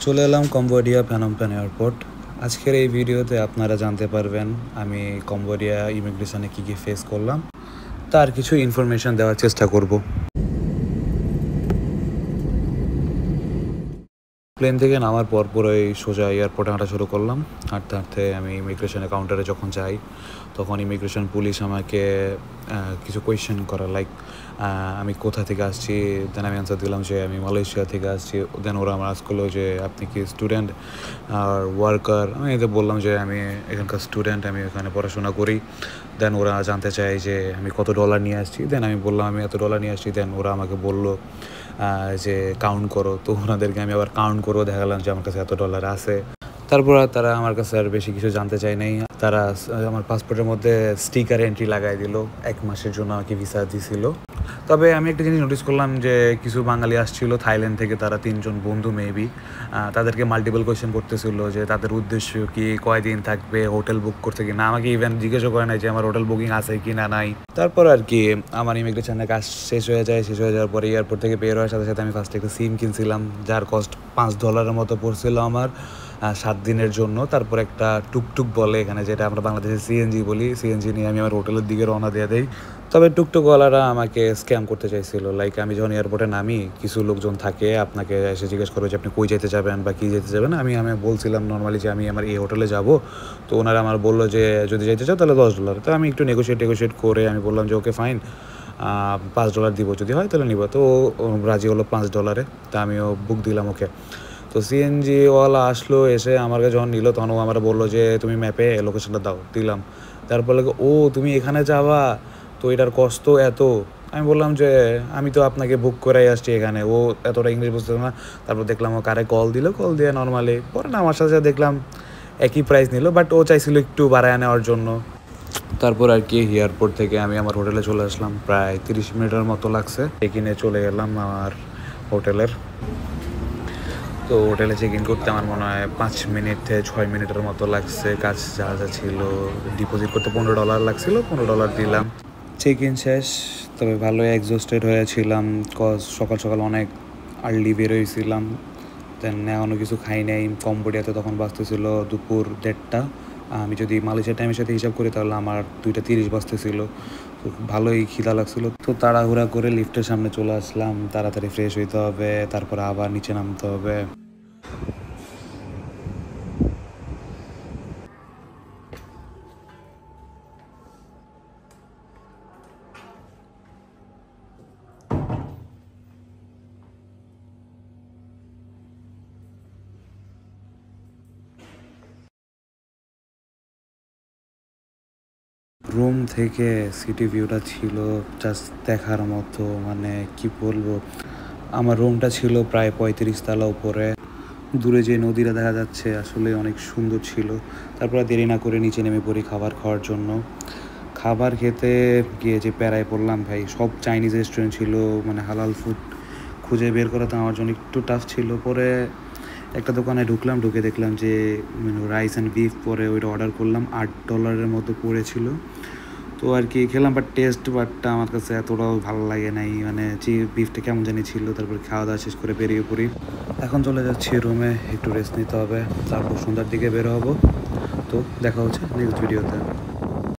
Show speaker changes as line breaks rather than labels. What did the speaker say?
চলে এলাম Cambodia ফ্যানম pen airport. আজকের এই ভিডিওতে আপনারা জানতে পারবেন আমি কম্বোডিয়া ইমিগ্রেশনে কী কী ফেস করলাম, তার কিছু ইনফরমেশন দেওয়ার চেষ্টা করব। প্লেন থেকে নামার পরপরই সোজা এয়ারপোর্টে হাঁটা শুরু করলাম। হাঁটতে হাঁটতে আমি ইমিগ্রেশনের কাউন্টারে যখন যাই তখন ইমিগ্রেশন পুলিশ আমাকে কিছু কোয়েশ্চেন করা, লাইক আমি কোথা থেকে আসছি। দেন আমি অ্যান্সার দিলাম যে আমি মালয়েশিয়া থেকে আসছি। দেন ওরা আমার আজ করলো যে আপনি কি স্টুডেন্ট আর ওয়ার্কার। আমি এদের বললাম যে আমি এখানকার স্টুডেন্ট, আমি এখানে পড়াশোনা করি। দেন ওরা জানতে চায় যে আমি কত ডলার নিয়ে আসছি। দেন আমি বললাম আমি এত ডলার নিয়ে আসছি। দেন ওরা আমাকে বললো যে কাউন্ট করো। তো ওনাদেরকে আমি আবার কাউন্ট করেও দেখালাম যে আমার কাছে এত ডলার আছে। তারপর তারা আমার কাছে আর বেশি কিছু জানতে চায় নাই। তারা আমার পাসপোর্টের মধ্যে স্টিকার এন্ট্রি লাগাই দিল, 1 মাসের জন্য আমাকে ভিসা দিছিল। তবে আমি একটা জিনিস নোটিস করলাম যে কিছু বাঙালি আসছিল থাইল্যান্ড থেকে, তারা 3 জন বন্ধু মেবি। তাদেরকে মাল্টিপল কোয়েশ্চেন করতেছিল যে তাদের উদ্দেশ্য কি, কয়দিন থাকবে, হোটেল বুক করছে কি না। আমাকে ইভেন জিজ্ঞাসা করে নাই যে আমার হোটেল বুকিং আছে কি না নাই। তারপর আর কি আমার ইমিগ্রেশনের কাজ শেষ হয়ে যায়। শেষ হয়ে যাওয়ার পরে এয়ারপোর্ট থেকে বের হওয়ার সাথে সাথে আমি ফার্স্টে একটা সিম কিনছিলাম, যার কস্ট $5 মতো পড়ছিল আমার 7 দিনের জন্য। তারপর একটা টুকটুক বলে এখানে, যেটা আমরা বাংলাদেশে সিএনজি বলি, সিএনজি নিয়ে আমি আমার হোটেলের দিকে রওনা দিয়ে দেই। তবে টুকটুকওয়ালারা আমাকে স্ক্যাম করতে চাইছিল। লাইক আমি যখন এয়ারপোর্টে নামি কিছু লোকজন থাকে আপনাকে এসে জিজ্ঞেস করবে যে আপনি কই যেতে যাবেন বা কী যেতে যাবেন। আমি বলছিলাম নর্মালি যে আমি আমার এই হোটেলে যাব। তো ওনারা আমার বললো যে যদি যেতে চাও তাহলে $10। তো আমি একটু নেগোশিয়েট করে আমি বললাম যে ওকে ফাইন, $5 দিব, যদি হয় তাহলে নিব। তো রাজি হলো $5। তা আমিও বুক দিলাম ওকে। তো সিএনজিওয়ালা আসলো, এসে আমার কাছে যখন নিল তখন ও আমার বললো যে তুমি ম্যাপে লোকেশনটা দাও। দিলাম। তারপর লাগে ও তুমি এখানে যাবা, তো এটার কষ্ট এত। আমি বললাম যে আমি তো আপনাকে বুক করাই আসছি এখানে। ও এতটা ইংলিশ বুঝতে না। তারপর দেখলাম ও কারে কল দিল, কল দিয়ে নর্মালি পরে না আমার সাথে দেখলাম একই প্রাইস নিল, বাট ও চাইছিল একটু বাড়ায় নেওয়ার জন্য। তারপর আর কি এয়ারপোর্ট থেকে আমি আমার হোটেলে চলে আসলাম। প্রায় 30 মিনিটের মতো লাগছে। এখানে চলে গেলাম আমার হোটেলের। তো হোটেলে চেক ইন করতে আমার মনে হয় 5 মিনিট থেকে 6 মিনিটের মতো লাগছে। কাজ যা যা ছিল, ডিপোজিট করতে $15 লাগছিল, $15 দিলাম। চেক ইন শেষ। তবে ভালোই এক্সস্টেড হয়েছিলাম, কজ সকাল সকাল অনেক আর্লি বেরোইছিলাম। দেন এখনও কিছু খাই নাই। কম্বোডিয়াতে তখন বাজতেছিল দুপুর 1:30টা। আমি যদি মালয়েশিয়ার টাইমের সাথে হিসাব করি তাহলে আমার 2:30 বাজতেছিল। তো ভালোই খিদা লাগছিল। তো তাড়াহুড়া করে লিফটের সামনে চলে আসলাম, তাড়াতাড়ি ফ্রেশ হইতে হবে, তারপরে আবার নিচে নামতে হবে। রুম থেকে সিটি ভিউটা ছিল জাস্ট দেখার মতো, মানে কি বলবো। আমার রুমটা ছিল প্রায় 35 তলা উপরে। দূরে যে নদীটা দেখা যাচ্ছে আসলে অনেক সুন্দর ছিল। তারপরে দেরি না করে নিচে নেমে পড়ি খাবার খাওয়ার জন্য। খাবার খেতে গিয়ে যে প্যারায় পড়লাম ভাই, সব চাইনিজ রেস্টুরেন্ট ছিল, মানে হালাল ফুড খুঁজে বের করা তো আমার জন্য একটু টাফ ছিল। পরে একটা দোকানে ঢুকলাম, ঢুকে দেখলাম যে রাইস অ্যান্ড বিফ, পরে ওইটা অর্ডার করলাম, $8 মতো পড়েছিল। তো আর কি খেলাম, বাট বাটটা আমার কাছে এতটাও ভালো লাগে নাই, মানে যে বিফটা কেমন জানি ছিল। তারপর খাওয়া দাওয়া শেষ করে বেরিয়ে পড়ি। এখন চলে যাচ্ছি রুমে, একটু রেস্ট নিতে হবে, তারপর সন্ধ্যার দিকে বের হবো। তো দেখা হচ্ছে নেক্সট ভিডিওতে।